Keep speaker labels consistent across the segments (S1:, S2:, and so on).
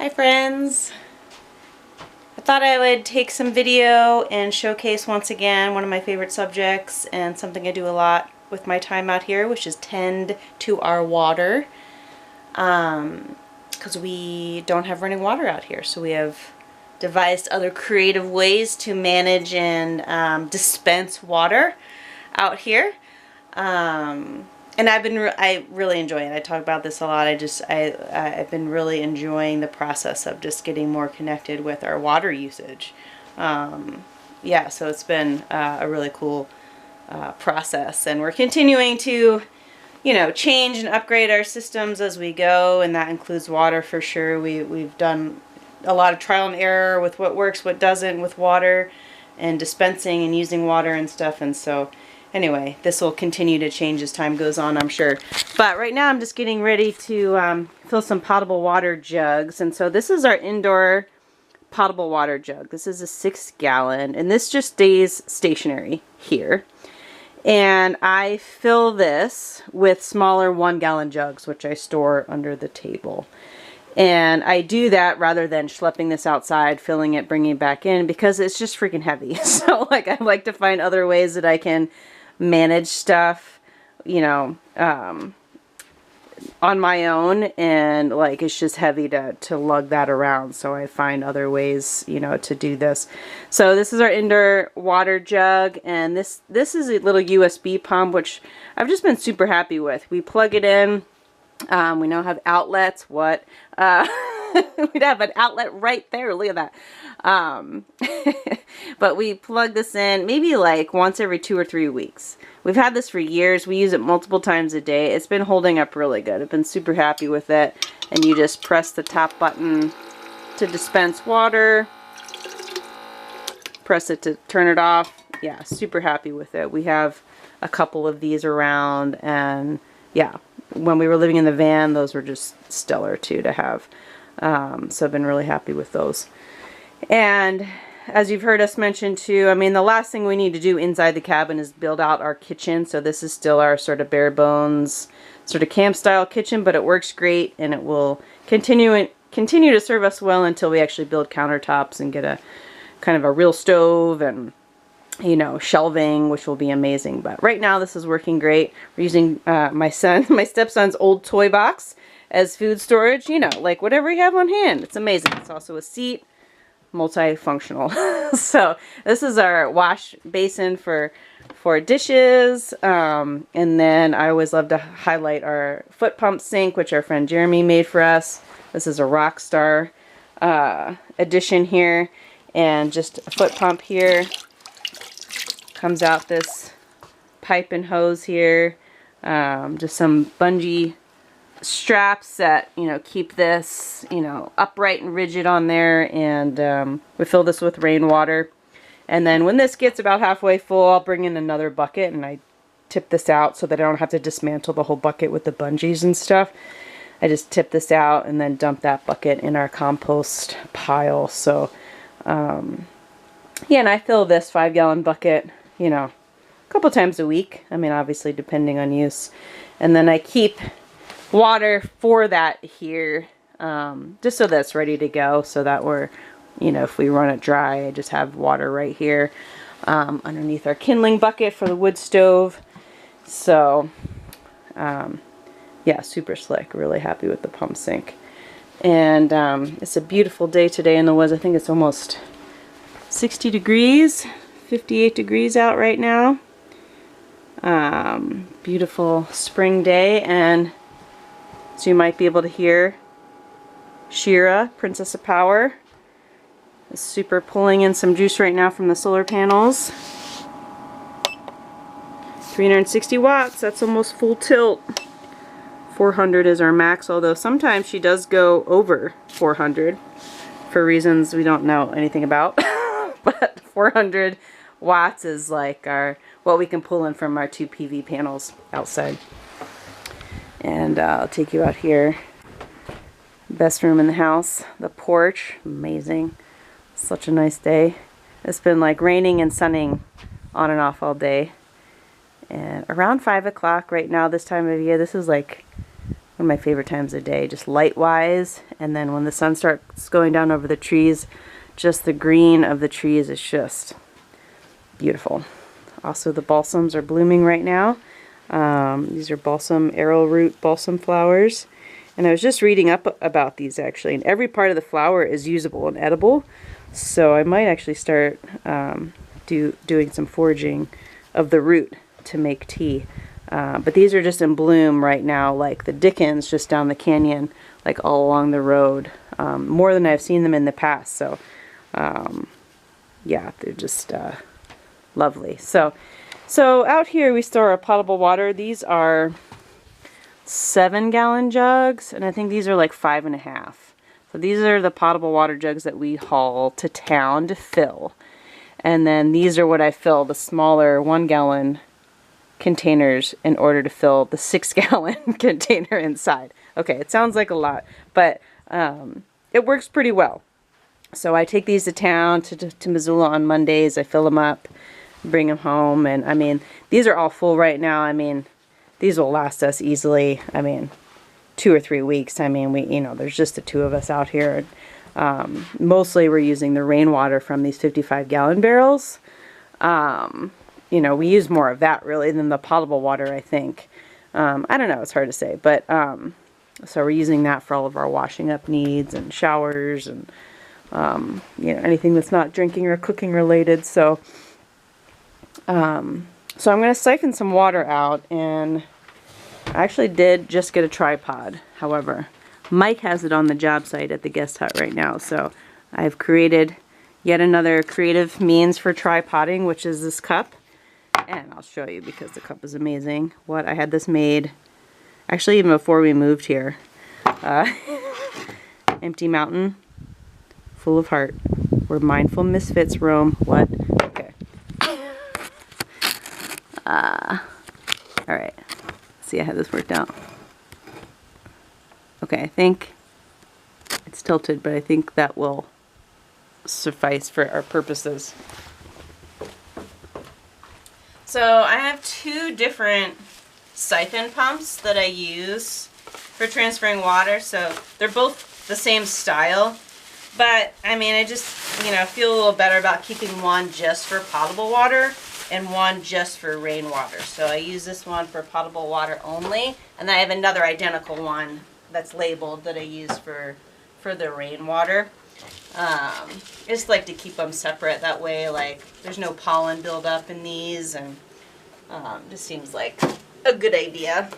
S1: Hi friends! I thought I would take some video and showcase once again one of my favorite subjects and something I do a lot with my time out here, which is tend to our water, because we don't have running water out here, so we have devised other creative ways to manage and dispense water out here. And I really enjoy it. I talk about this a lot. I've been really enjoying the process of just getting more connected with our water usage. Yeah, so it's been a really cool process, and we're continuing to, change and upgrade our systems as we go, and that includes water for sure. We've done a lot of trial and error with what works, what doesn't with water, and dispensing and using water and stuff, and so anyway, this will continue to change as time goes on, I'm sure. But right now I'm just getting ready to fill some potable water jugs. And so this is our indoor potable water jug. This is a 6-gallon, and this just stays stationary here. And I fill this with smaller 1-gallon jugs, which I store under the table. And I do that rather than schlepping this outside, filling it, bringing it back in, because it's just freaking heavy. So like I like to find other ways that I can manage stuff, on my own, and like it's just heavy to lug that around, so I find other ways, to do this. So this is our indoor water jug, and this is a little USB pump, which I've just been super happy with. We plug it in. We now have outlets. We'd have an outlet right there. Look at that. But we plug this in maybe like once every 2 or 3 weeks. We've had this for years. We use it multiple times a day. It's been holding up really good. I've been super happy with it. And you just press the top button to dispense water. Press it to turn it off. Yeah, super happy with it. We have a couple of these around, and yeah, when we were living in the van, those were just stellar too to have. So I've been really happy with those. And as you've heard us mention too, I mean, the last thing we need to do inside the cabin is build out our kitchen. So this is still our sort of bare bones, sort of camp style kitchen, but it works great, and it will continue to serve us well until we actually build countertops and get a kind of a real stove and shelving, which will be amazing. But right now this is working great. We're using my stepson's old toy box as food storage, like whatever you have on hand. It's amazing. It's also a seat, multifunctional. So this is our wash basin for dishes. And then I always love to highlight our foot pump sink, which our friend Jeremy made for us. This is a Rockstar edition here, and just a foot pump here. Comes out this pipe and hose here, just some bungee straps that keep this upright and rigid on there, and we fill this with rainwater. And then when this gets about halfway full, I'll bring in another bucket and I tip this out so that I don't have to dismantle the whole bucket with the bungees and stuff. I just tip this out and then dump that bucket in our compost pile. So yeah, and I fill this 5-gallon bucket a couple times a week. I mean, obviously depending on use. And then I keep water for that here, just so that's ready to go, so that we're, if we run it dry, I just have water right here underneath our kindling bucket for the wood stove. So, yeah, super slick. Really happy with the pump sink. And it's a beautiful day today in the woods. I think it's almost 60 degrees. 58 degrees out right now. Beautiful spring day, and so you might be able to hear Shira, Princess of Power, is super pulling in some juice right now from the solar panels. 360 watts, that's almost full tilt. 400 is our max, although sometimes she does go over 400 for reasons we don't know anything about. But 400 watts is like what we can pull in from our 2 PV panels outside. And I'll take you out here. Best room in the house, the porch, amazing. Such a nice day. It's been like raining and sunning on and off all day. And around 5 o'clock right now, this time of year, this is like one of my favorite times of day, just light-wise. And then when the sun starts going down over the trees, just the green of the trees is just beautiful. Also, the balsams are blooming right now. These are balsam arrowroot balsam flowers. And I was just reading up about these actually, and every part of the flower is usable and edible. So I might actually start doing some foraging of the root to make tea. But these are just in bloom right now, like the Dickens just down the canyon, like all along the road, more than I've seen them in the past. So yeah, they're just lovely. So out here we store our potable water. These are 7-gallon jugs, and I think these are like 5.5. So these are the potable water jugs that we haul to town to fill. And then these are what I fill the smaller 1-gallon containers in order to fill the 6-gallon container inside. Okay, it sounds like a lot, but it works pretty well. So I take these to town, to Missoula on Mondays. I fill them up, bring them home, and I mean, these are all full right now. I mean, these will last us easily, I mean, 2 or 3 weeks. I mean, there's just the two of us out here. Mostly we're using the rainwater from these 55-gallon barrels. We use more of that really than the potable water, I think. I don't know, it's hard to say, but so we're using that for all of our washing up needs and showers and anything that's not drinking or cooking related. So so I'm going to siphon some water out, and I actually did just get a tripod. However, Mike has it on the job site at the guest hut right now, so I've created yet another creative means for tripoding, which is this cup. And I'll show you because the cup is amazing. I had this made actually even before we moved here. Empty mountain, full of heart, where mindful misfits roam. What? Okay. Alright. See, I had this worked out. Okay, I think it's tilted, but I think that will suffice for our purposes. So I have 2 different siphon pumps that I use for transferring water. So they're both the same style, but I mean, I just, feel a little better about keeping one just for potable water and one just for rainwater. So I use this one for potable water only, and I have another identical one that's labeled that I use for the rainwater. I just like to keep them separate, that way like there's no pollen buildup in these, and just seems like a good idea.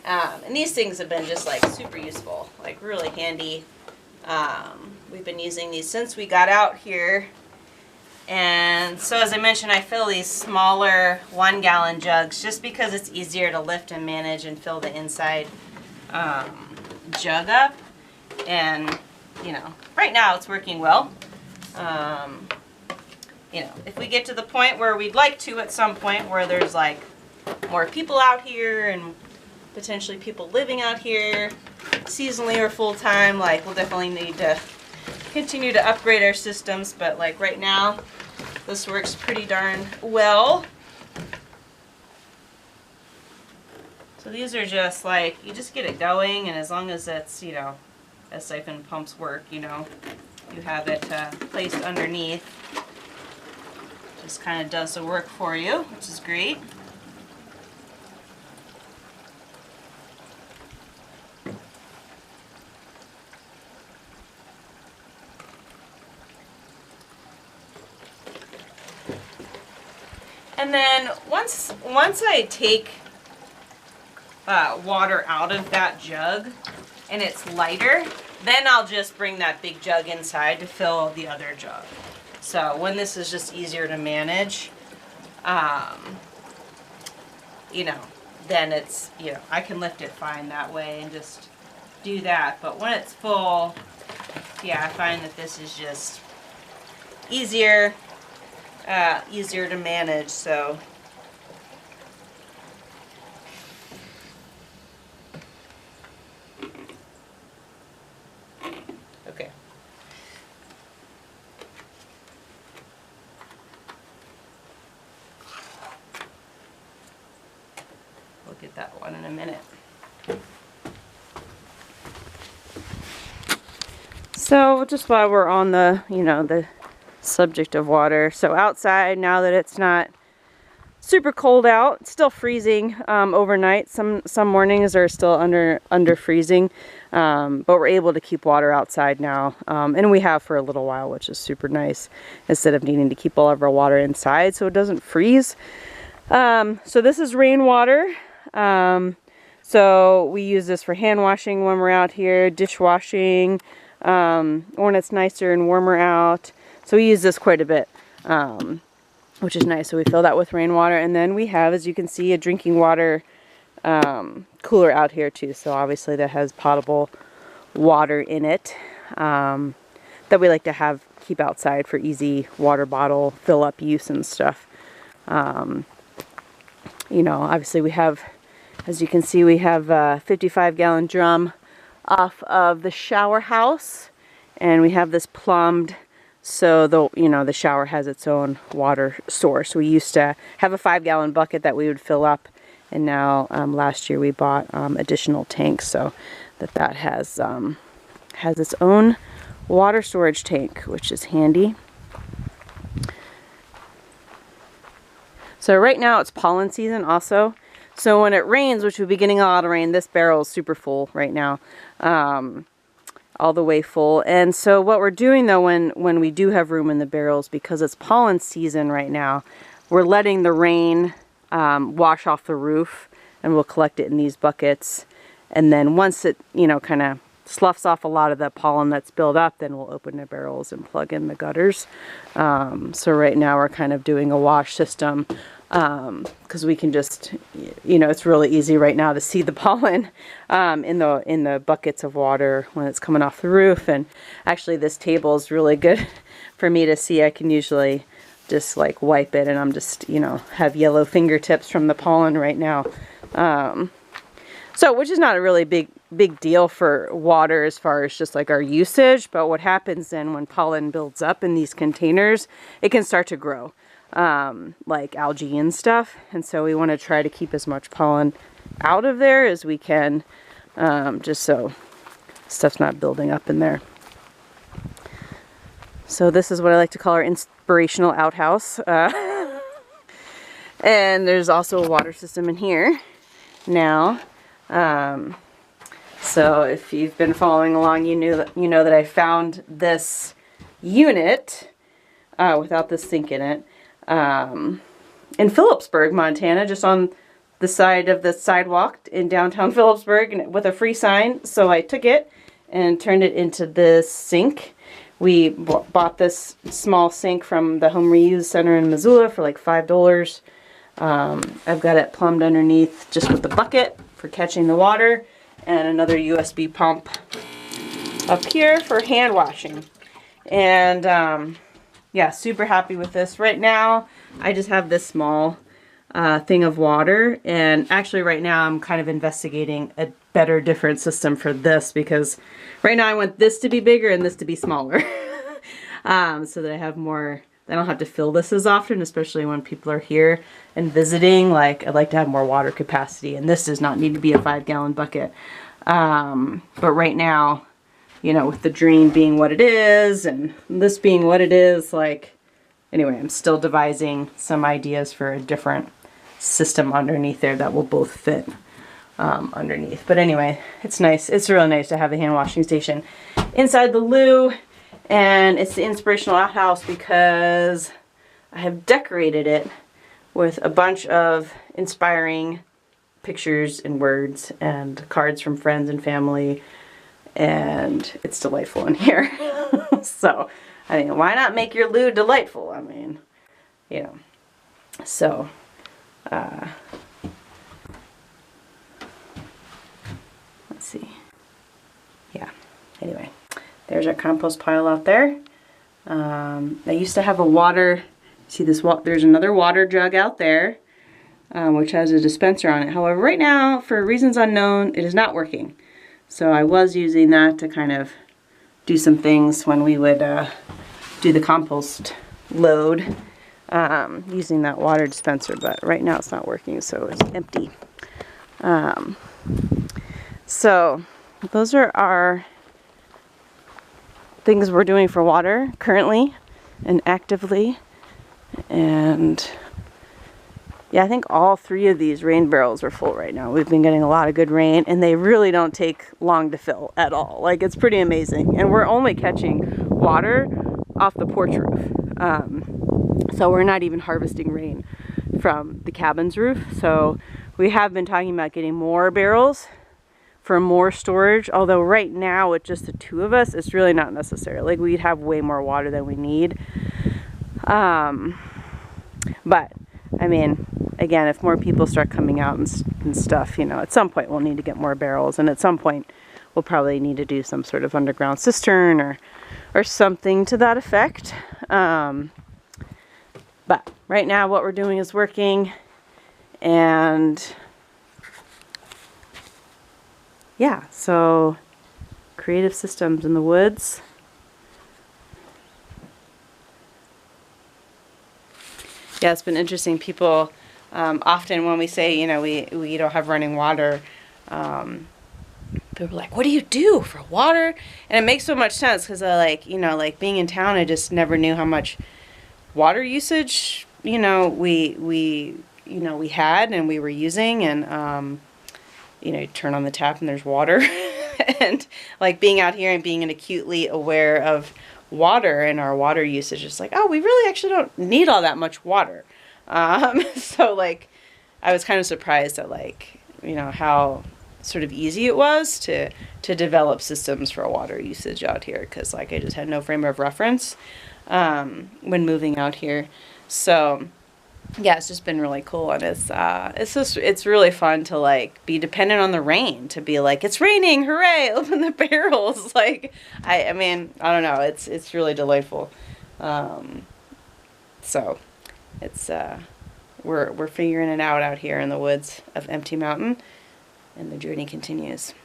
S1: And these things have been just like super useful, like really handy. We've been using these since we got out here. And so as I mentioned, I fill these smaller 1-gallon jugs just because it's easier to lift and manage and fill the inside jug up. And right now it's working well. If we get to the point where we'd like to at some point, where there's like more people out here and potentially people living out here seasonally or full-time, like we'll definitely need to continue to upgrade our systems, but like right now this works pretty darn well. So these are just like, you just get it going, and as long as it's, as siphon pumps work, you have it placed underneath. Just kind of does the work for you, which is great. And then once I take water out of that jug and it's lighter, then I'll just bring that big jug inside to fill the other jug. So when this is just easier to manage, then it's, I can lift it fine that way and just do that. But when it's full, yeah, I find that this is just easier to manage. So okay. We'll get that one in a minute. So just while we're on the, the subject of water, so outside, now that it's not super cold out, it's still freezing overnight. Some mornings are still under freezing, but we're able to keep water outside now, and we have for a little while, which is super nice, instead of needing to keep all of our water inside so it doesn't freeze. So this is rainwater. So we use this for hand washing when we're out here, dishwashing, when it's nicer and warmer out. So we use this quite a bit, which is nice. So we fill that with rainwater, and then we have, as you can see, a drinking water cooler out here too. So obviously that has potable water in it, that we like to keep outside for easy water bottle fill up use and stuff. Obviously we have, as you can see, we have a 55-gallon drum off of the shower house, and we have this plumbed, so the shower has its own water source. We used to have a 5-gallon bucket that we would fill up, and now last year we bought additional tanks, so that has its own water storage tank, which is handy. So right now it's pollen season also. So when it rains, which we'll be getting a lot of rain, this barrel is super full right now, all the way full. And so what we're doing though, when we do have room in the barrels, because it's pollen season right now, we're letting the rain wash off the roof, and we'll collect it in these buckets. And then once it, kind of sloughs off a lot of the pollen that's built up, then we'll open the barrels and plug in the gutters. So right now we're kind of doing a wash system, because we can just, it's really easy right now to see the pollen in the buckets of water when it's coming off the roof. And actually this table is really good for me to see. I can usually just like wipe it, and I'm just, have yellow fingertips from the pollen right now. So which is not a really big deal for water as far as just like our usage, but what happens then when pollen builds up in these containers, it can start to grow. Like algae and stuff, and so we want to try to keep as much pollen out of there as we can, just so stuff's not building up in there. So this is what I like to call our inspirational outhouse, and there's also a water system in here now. So if you've been following along, you know that I found this unit without the sink in it, in Phillipsburg, Montana, just on the side of the sidewalk in downtown Phillipsburg, with a free sign. So I took it and turned it into this sink. We bought this small sink from the Home Reuse Center in Missoula for like $5. I've got it plumbed underneath just with the bucket for catching the water, and another USB pump up here for hand washing. And yeah, super happy with this. Right now, I just have this small thing of water, and actually right now I'm kind of investigating a better, different system for this, because right now I want this to be bigger and this to be smaller, so that I have more, I don't have to fill this as often, especially when people are here and visiting. Like, I'd like to have more water capacity, and this does not need to be a 5-gallon bucket. But right now, with the drain being what it is and this being what it is, like, anyway, I'm still devising some ideas for a different system underneath there that will both fit underneath. But anyway, it's nice. It's really nice to have a hand washing station inside the loo, and it's the inspirational outhouse because I have decorated it with a bunch of inspiring pictures and words and cards from friends and family, and it's delightful in here. So, I mean, why not make your loo delightful? I mean, so, let's see. Yeah, anyway, there's our compost pile out there. I used to have a water, see this, there's another water jug out there, which has a dispenser on it. However, right now, for reasons unknown, it is not working. So I was using that to kind of do some things when we would do the compost load, using that water dispenser, but right now it's not working, so it's empty. So those are our things we're doing for water currently and actively. And yeah, I think all 3 of these rain barrels are full right now. We've been getting a lot of good rain, and they really don't take long to fill at all. Like, it's pretty amazing. And we're only catching water off the porch roof. So we're not even harvesting rain from the cabin's roof. So we have been talking about getting more barrels for more storage. Although right now, with just the 2 of us, it's really not necessary. Like, we'd have way more water than we need. But I mean, again, if more people start coming out and stuff, you know, at some point we'll need to get more barrels, and at some point we'll probably need to do some sort of underground cistern or something to that effect. But right now what we're doing is working, and yeah, so creative systems in the woods. Yeah, it's been interesting. People often, when we say, you know, we don't have running water, people are like, what do you do for water? And it makes so much sense because I like, you know, like being in town, I just never knew how much water usage, you know, we had and we were using, and you know, you turn on the tap and there's water. And like being out here and being acutely aware of water and our water usage, it's like, oh, we really actually don't need all that much water. So like I was kind of surprised at, like, you know, how sort of easy it was to develop systems for water usage out here, because like I just had no frame of reference when moving out here. So yeah, it's just been really cool, and it's really fun to like be dependent on the rain, to be like, it's raining, hooray, open the barrels. Like I mean, I don't know, it's really delightful. So it's we're figuring it out here in the woods of Empty Mountain, and the journey continues.